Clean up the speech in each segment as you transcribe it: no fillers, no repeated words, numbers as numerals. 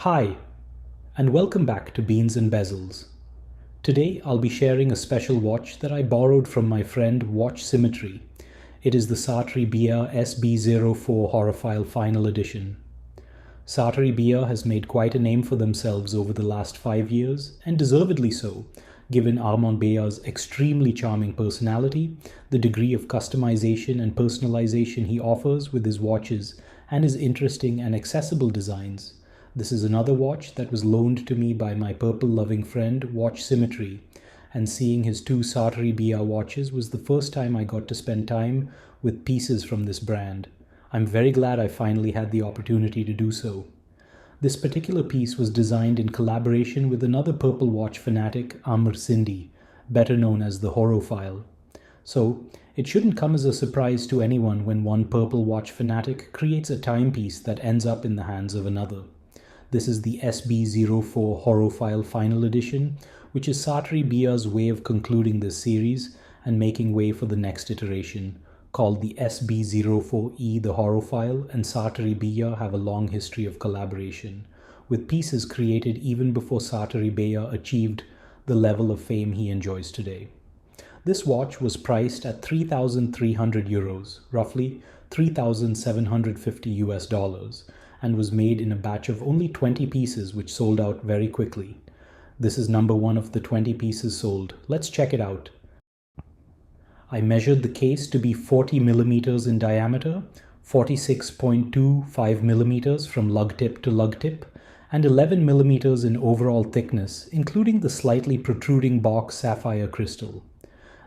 Hi, and welcome back to Beans and Bezels. Today I'll be sharing a special watch that I borrowed from my friend Watch Symmetry. It is the Sartory Billard SB04 Horophile Final Edition. Sartory Billard has made quite a name for themselves over the last 5 years, and deservedly so, given Armand Billard's extremely charming personality, the degree of customization and personalization he offers with his watches, and his interesting and accessible designs. This is another watch that was loaned to me by my purple-loving friend Watch Symmetry, and seeing his two Sartory Billard watches was the first time I got to spend time with pieces from this brand. I'm very glad I finally had the opportunity to do so. This particular piece was designed in collaboration with another purple watch fanatic, Amr Sindi, better known as the Horophile. So, it shouldn't come as a surprise to anyone when one purple watch fanatic creates a timepiece that ends up in the hands of another. This is the SB04 Horophile Final Edition, which is Sartory Billard's way of concluding this series and making way for the next iteration, called the SB04E the Horophile, and Sartory Billard have a long history of collaboration, with pieces created even before Sartory Billard achieved the level of fame he enjoys today. This watch was priced at 3,300 euros, roughly 3,750 US dollars, and was made in a batch of only 20 pieces which sold out very quickly. This is number one of the 20 pieces sold. Let's check it out. I measured the case to be 40 millimeters in diameter, 46.25 millimeters from lug tip to lug tip, and 11 millimeters in overall thickness, including the slightly protruding box sapphire crystal.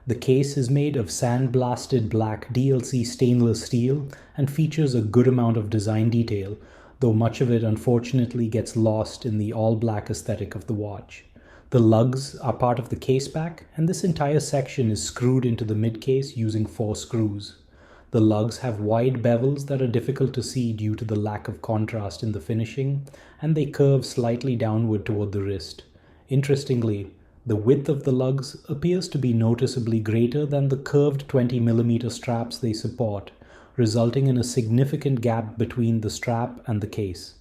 The case is made of sandblasted black DLC stainless steel and features a good amount of design detail, though much of it unfortunately gets lost in the all-black aesthetic of the watch. The lugs are part of the case back, and this entire section is screwed into the mid-case using 4 screws. The lugs have wide bevels that are difficult to see due to the lack of contrast in the finishing, and they curve slightly downward toward the wrist. Interestingly, the width of the lugs appears to be noticeably greater than the curved 20mm straps they support, resulting in a significant gap between the strap and the case.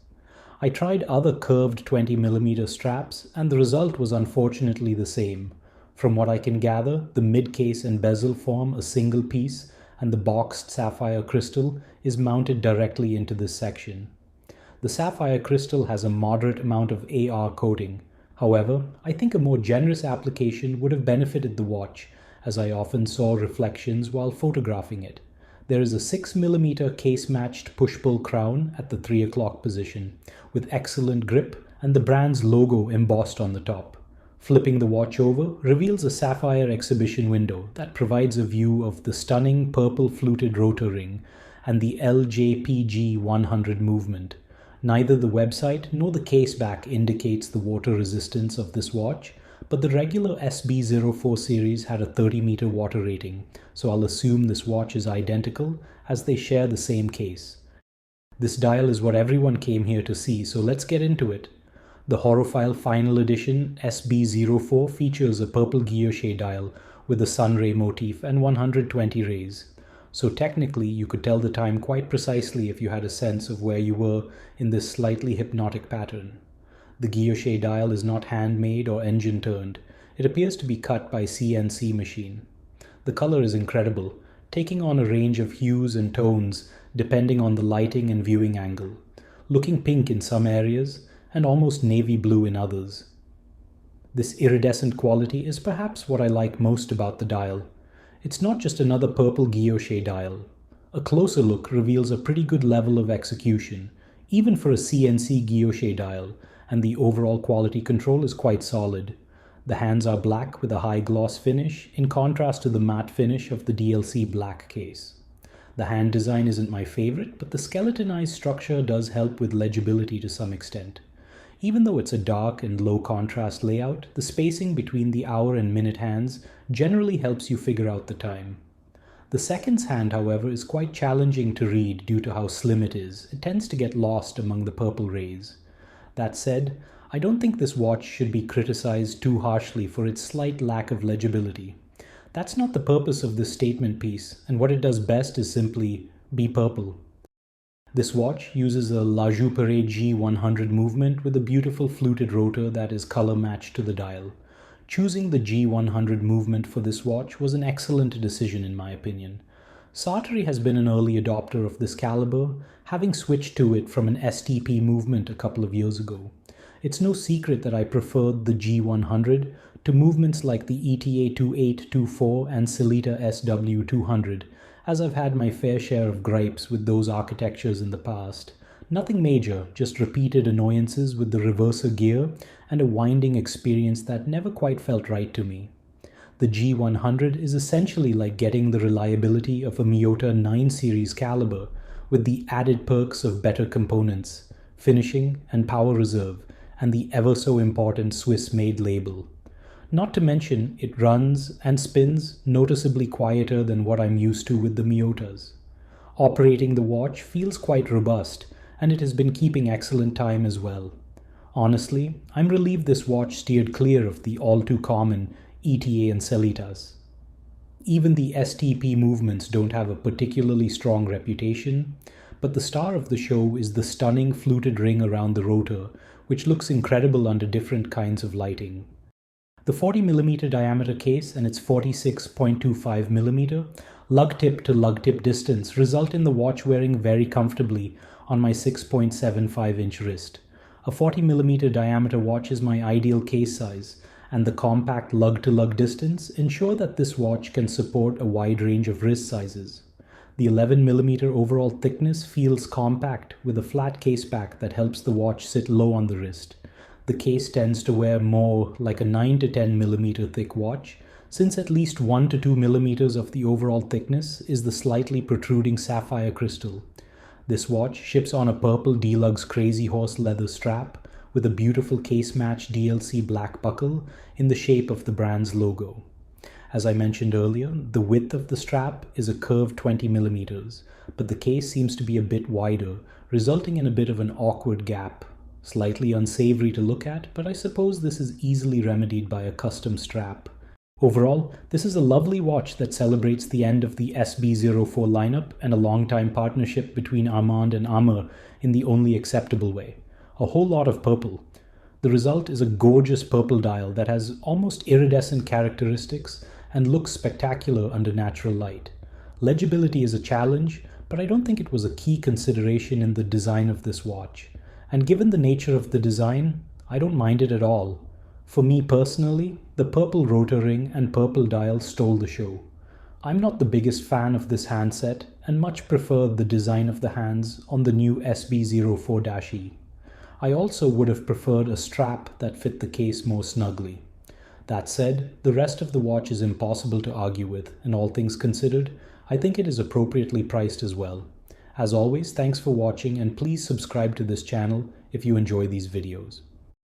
I tried other curved 20mm straps, and the result was unfortunately the same. From what I can gather, the mid-case and bezel form a single piece, and the boxed sapphire crystal is mounted directly into this section. The sapphire crystal has a moderate amount of AR coating. However, I think a more generous application would have benefited the watch, as I often saw reflections while photographing it. There is a 6mm case-matched push-pull crown at the 3 o'clock position, with excellent grip and the brand's logo embossed on the top. Flipping the watch over reveals a sapphire exhibition window that provides a view of the stunning purple fluted rotor ring and the LJPG 100 movement. Neither the website nor the case back indicates the water resistance of this watch, but the regular SB04 series had a 30-meter water rating, so I'll assume this watch is identical as they share the same case. This dial is what everyone came here to see, so let's get into it. The Horophile Final Edition SB04 features a purple guilloche dial with a sunray motif and 120 rays. So technically you could tell the time quite precisely if you had a sense of where you were in this slightly hypnotic pattern. The guilloche dial is not handmade or engine turned. It appears to be cut by CNC machine. The color is incredible, taking on a range of hues and tones depending on the lighting and viewing angle, looking pink in some areas and almost navy blue in others. This iridescent quality is perhaps what I like most about the dial. It's not just another purple guilloche dial. A closer look reveals a pretty good level of execution, even for a CNC guilloche dial, and the overall quality control is quite solid. The hands are black with a high gloss finish, in contrast to the matte finish of the DLC black case. The hand design isn't my favorite, but the skeletonized structure does help with legibility to some extent. Even though it's a dark and low contrast layout, the spacing between the hour and minute hands generally helps you figure out the time. The seconds hand, however, is quite challenging to read due to how slim it is. It tends to get lost among the purple rays. That said, I don't think this watch should be criticized too harshly for its slight lack of legibility. That's not the purpose of this statement piece, and what it does best is simply be purple. This watch uses a Lajouperet G100 movement with a beautiful fluted rotor that is color matched to the dial. Choosing the G100 movement for this watch was an excellent decision in my opinion. Sartory has been an early adopter of this caliber, having switched to it from an STP movement a couple of years ago. It's no secret that I preferred the G100 to movements like the ETA 2824 and Sellita SW200, as I've had my fair share of gripes with those architectures in the past. Nothing major, just repeated annoyances with the reverser gear and a winding experience that never quite felt right to me. The G100 is essentially like getting the reliability of a Miyota 9 series caliber with the added perks of better components, finishing and power reserve, and the ever so important Swiss-made label. Not to mention, it runs and spins noticeably quieter than what I'm used to with the Miyotas. Operating the watch feels quite robust, and it has been keeping excellent time as well. Honestly, I'm relieved this watch steered clear of the all-too-common ETA and Sellitas. Even the STP movements don't have a particularly strong reputation, but the star of the show is the stunning fluted ring around the rotor, which looks incredible under different kinds of lighting. The 40mm diameter case and its 46.25mm lug tip to lug tip distance result in the watch wearing very comfortably on my 6.75-inch wrist. A 40mm diameter watch is my ideal case size, and the compact lug to lug distance ensure that this watch can support a wide range of wrist sizes. The 11mm overall thickness feels compact with a flat case back that helps the watch sit low on the wrist. The case tends to wear more like a 9 to 10mm thick watch, since at least 1 to 2mm of the overall thickness is the slightly protruding sapphire crystal. This watch ships on a purple Deluxe Crazy Horse leather strap with a beautiful case-matched DLC black buckle in the shape of the brand's logo. As I mentioned earlier, the width of the strap is a curved 20mm, but the case seems to be a bit wider, resulting in a bit of an awkward gap. Slightly unsavory to look at, but I suppose this is easily remedied by a custom strap. Overall, this is a lovely watch that celebrates the end of the SB04 lineup and a long-time partnership between Armand and Amr in the only acceptable way. A whole lot of purple. The result is a gorgeous purple dial that has almost iridescent characteristics and looks spectacular under natural light. Legibility is a challenge, but I don't think it was a key consideration in the design of this watch. And given the nature of the design, I don't mind it at all. For me personally, the purple rotor ring and purple dial stole the show. I'm not the biggest fan of this handset and much prefer the design of the hands on the new SB04-E. I also would have preferred a strap that fit the case more snugly. That said, the rest of the watch is impossible to argue with, and all things considered, I think it is appropriately priced as well. As always, thanks for watching and please subscribe to this channel if you enjoy these videos.